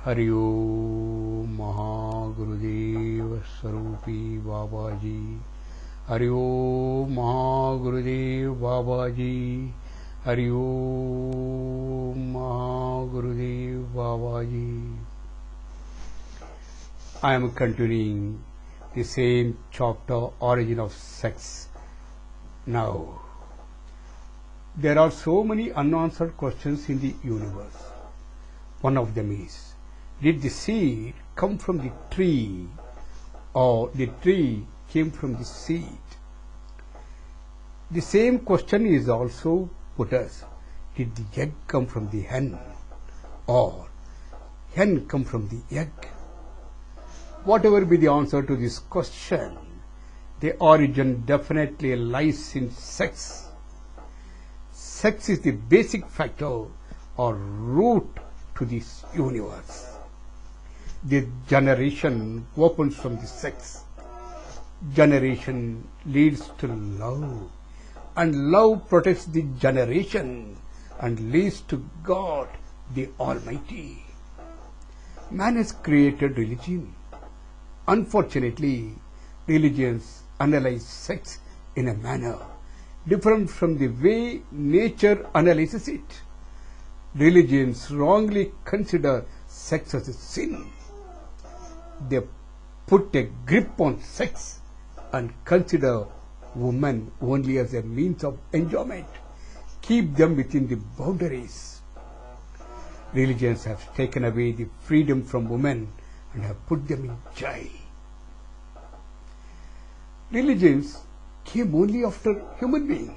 हरि ओम महागुरुदेव स्वरूपी बाबा जी। हरि ओम महागुरुदेव बाबा जी। हरि ओम महागुरुदेव बाबा जी। I am continuing the same chapter, Origin of Sex. Now, there are so many unanswered questions in the universe. One of them is, did the seed come from the tree or the tree came from the seed? The same question is also put as, did the egg come from the hen or hen come from the egg? Whatever be the answer to this question, the origin definitely lies in sex. Sex is the basic factor or root to this universe. The generation opens from the sex. Generation leads to love, and love protects the generation and leads to God, the Almighty. Man has created religion. Unfortunately, religions analyze sex in a manner different from the way nature analyzes it. Religions wrongly consider sex as a sin. They put a grip on sex and consider women only as a means of enjoyment, keep them within the boundaries. Religions have taken away the freedom from women and have put them in jail. Religions came only after human being.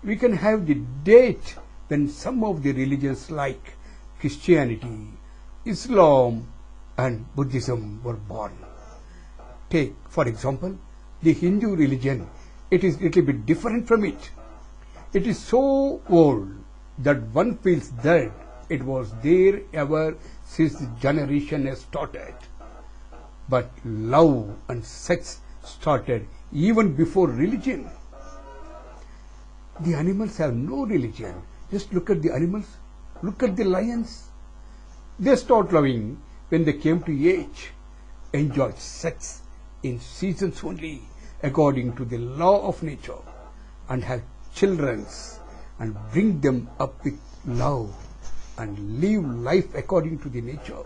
We can have the date when some of the religions like Christianity, Islam and Buddhism were born. Take, for example, the Hindu religion. It is a little bit different from it. It is so old that one feels that it was there ever since the generation has started. But love and sex started even before religion. The animals have no religion. Just look at the animals. Look at the lions. They start loving when they came to age. Enjoy sex in seasons only according to the law of nature, and have children and bring them up with love and live life according to the nature.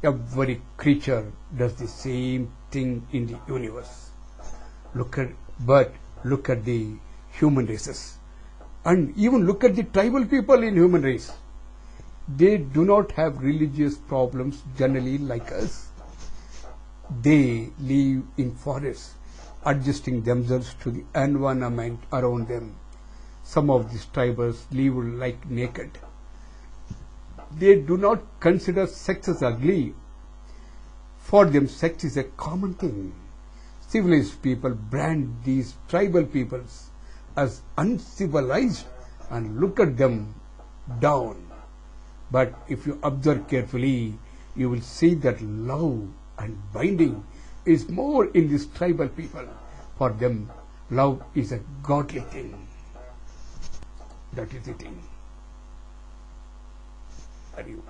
Every creature does the same thing in the universe. Look at the human races, and even look at the tribal people in human race. They do not have religious problems generally like us. They live in forests, adjusting themselves to the environment around them. Some of these tribes live like naked. They do not consider sex as ugly. For them, sex is a common thing. Civilized people brand these tribal peoples as uncivilized and look at them down. But if you observe carefully, you will see that love and binding is more in these tribal people. For them, love is a godly thing. That is the thing. Are you?